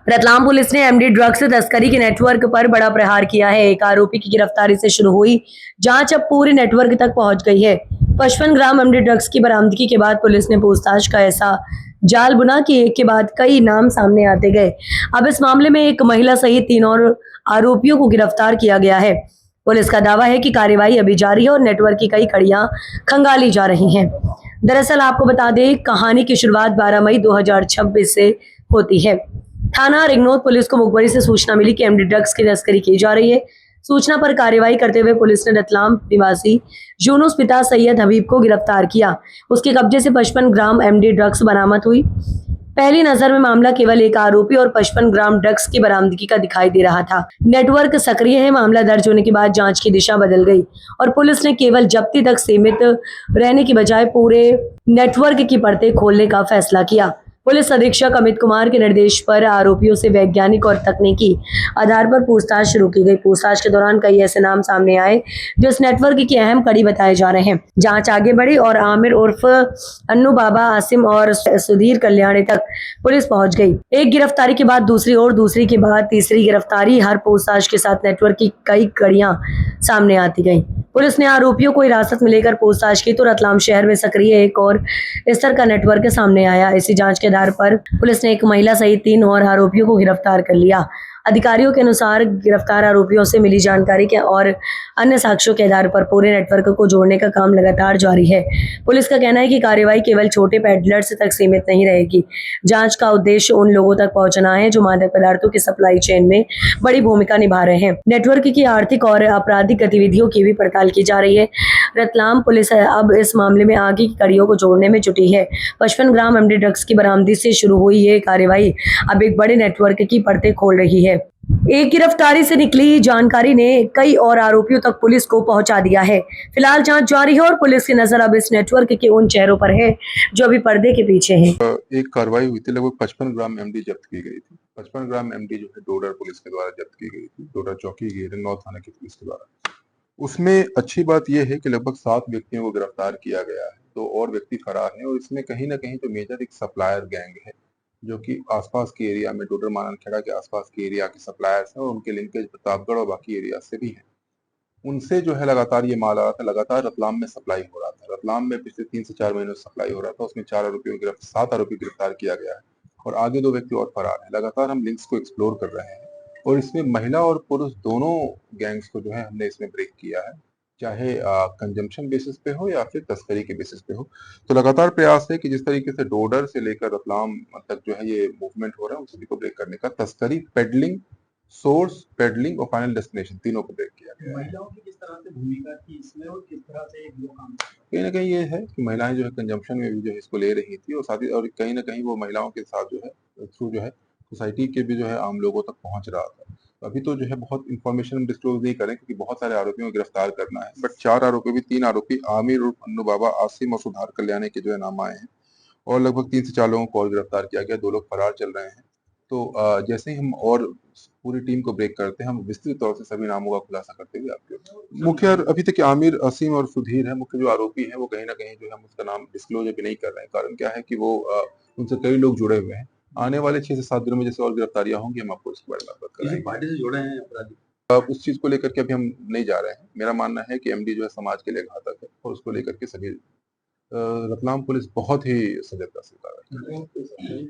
Ratlam police ने MD drugs तस्करी के नेटवर्क पर बड़ा प्रहार किया है। एक आरोपी की गिरफ्तारी से शुरू हुई जांच अब पूरे नेटवर्क तक पहुंच गई है। 55 ग्राम एमडी ड्रग्स की बरामदगी के बाद पुलिस ने पूछताछ का ऐसा जाल बुना कि एक के बाद कई नाम सामने आते गए। अब इस मामले में एक महिला सहित 3 और आरोपियों को गिरफ्तार किया गया है। पुलिस का दावा है कि कार्रवाई अभी जारी है और नेटवर्क की कई कड़ियां खंगाली जा रही हैं। दरअसल आपको बता दें, कहानी की शुरुआत 12 मई 2026 से होती है। थाना रिंगनोद पुलिस को मुखबरी से सूचना मिली कि एमडी ड्रग्स की तस्करी की जा रही है। सूचना पर कार्रवाई करते हुए पुलिस ने रतलाम निवासी यूनुस पिता सैयद हबीब को गिरफ्तार किया। उसके कब्जे से 55 ग्राम एमडी ड्रग्स बरामद हुई। पहली नजर में मामला केवल एक आरोपी और 55 ग्राम ड्रग्स की बरामदगी का दिखाई दे रहा था। नेटवर्क सक्रिय है। मामला दर्ज होने के बाद जांच की दिशा बदल गई और पुलिस ने केवल जब्ती तक सीमित रहने की बजाय पूरे नेटवर्क की परतें खोलने का फैसला किया। पुलिस अधीक्षक अमित कुमार के निर्देश पर आरोपियों से वैज्ञानिक और तकनीकी आधार पर पूछताछ शुरू की गई। पूछताछ के दौरान कई ऐसे नाम सामने आए जो इस नेटवर्क की अहम कड़ी बताए जा रहे हैं। जांच आगे बढ़ी और आमिर उर्फ अन्नू बाबा, आसिम और सुधीर कल्याणी तक पुलिस पहुंच गई। एक गिरफ्तारी के बाद दूसरी और दूसरी के बाद तीसरी गिरफ्तारी। हर पूछताछ के साथ नेटवर्क की कई कड़ियां सामने आती गई। पुलिस ने आरोपियों को हिरासत में लेकर पूछताछ की तो रतलाम शहर में सक्रिय एक और इस तरह का नेटवर्क सामने आया। इसी जांच के आधार पर पुलिस ने एक महिला सहित 3 और आरोपियों को गिरफ्तार कर लिया। अधिकारियों के अनुसार गिरफ्तार आरोपियों से मिली जानकारी के और अन्य साक्ष्यों के आधार पर पूरे नेटवर्क को जोड़ने का काम लगातार जारी है। पुलिस का कहना है कि कार्रवाई केवल छोटे पेडलर्स तक सीमित नहीं रहेगी। जांच का उद्देश्य उन लोगों तक पहुंचना है जो मादक पदार्थों की सप्लाई चेन में बड़ी भूमिका निभा रहे हैं। नेटवर्क की आर्थिक और आपराधिक गतिविधियों की भी पड़ताल की जा रही है। रतलाम पुलिस अब इस मामले में आगे की कड़ियों को जोड़ने में जुटी है। 55 ग्राम एमडी ड्रग्स की बरामदगी से शुरू हुई ये कार्रवाई अब एक बड़े नेटवर्क की परतें खोल रही है। एक गिरफ्तारी से निकली जानकारी ने कई और आरोपियों तक पुलिस को पहुंचा दिया है। फिलहाल जांच जारी है और पुलिस की नजर अब इस नेटवर्क के उन चेहरों पर है जो अभी पर्दे के पीछे हैं। एक कार्रवाई हुई थी, लगभग 55 ग्राम एमडी जब्त की गई थी। 55 ग्राम एमडी जो है डोडर पुलिस के द्वारा जब्त की गई थी, डोडर चौकी की रिंगनौद थाना की पुलिस के द्वारा। उसमें अच्छी बात यह है कि लगभग 7 व्यक्तियों को गिरफ्तार किया गया है, 2 और व्यक्ति फरार हैं और इसमें कहीं ना कहीं जो मेजर एक सप्लायर गैंग है जो कि आसपास के एरिया में डोडर माननखेड़ा के आसपास के एरिया के सप्लायर्स हैं और उनके लिंकेज प्रतापगढ़ और बाकी एरिया से भी है। उनसे जो है लगातार ये माल आ रहा था, लगातार रतलाम में सप्लाई हो रहा था। रतलाम में पिछले 3 से 4 महीनों से सप्लाई हो रहा था। उसमें 4 आरोपियों को 7 आरोपी गिरफ्तार किया गया है और आगे 2 व्यक्ति और फरार हैं। लगातार हम लिंक्स को एक्सप्लोर कर रहे हैं और इसमें महिला और पुरुष दोनों गैंग्स को जो है हमने इसमें ब्रेक किया है, चाहे कंजम्पशन बेसिस पे हो या फिर तस्करी के बेसिस पे हो। तो लगातार प्रयास है कि जिस तरीके से डोडर से लेकर रतलाम तक जो है ये मूवमेंट हो रहा है, उस सभी को ब्रेक करने का, तस्करी, पेडलिंग, सोर्स, पेडलिंग और फाइनल डेस्टिनेशन तीनों को ब्रेक किया गया है। महिलाओं की किस तरह से भूमिका थी इसमें और किस तरह से वो काम कहीं ना कहीं ये है कि महिलाएं जो है कंजम्पशन में भी जो है इसको ले रही थी और साथ ही और कहीं ना कहीं वो महिलाओं के साथ जो है थ्रू जो है सोसाइटी के भी जो है आम लोगों तक पहुंच रहा था। अभी तो जो है बहुत इंफॉर्मेशन हम डिस्क्लोज नहीं करें क्योंकि बहुत सारे आरोपियों को गिरफ्तार करना है, बट 4 आरोपी भी 3 आरोपी आमिर और अन्नू बाबा, आसिम और सुधार कल्याणी के जो है नाम आए हैं और लगभग 3 से 4 लोगों को और गिरफ्तार किया गया। 2 लोग फरार चल रहे हैं। तो जैसे ही हम और पूरी टीम को ब्रेक करते हैं, हम विस्तृत तौर से सभी नामों का खुलासा करते हुए आपके मुख्य अभी तक आमिर, असीम और सुधीर है मुख्य जो आरोपी हैं। वो कहीं ना कहीं जो है हम उसका नाम डिस्क्लोज अभी नहीं कर रहे हैं। कारण क्या है कि वो उनसे कई लोग जुड़े हुए हैं। आने वाले 6 से 7 दिनों में जैसे और गिरफ्तारियां होंगी हम आपको इसके बारे में बात किसी पार्टी से जुड़े हैं अपराधी? उस चीज को लेकर के अभी हम नहीं जा रहे हैं। मेरा मानना है कि एमडी जो है समाज के लिए घातक है और उसको लेकर के सभी रतलाम पुलिस बहुत ही सजगता से कार्रवाई कर रही है।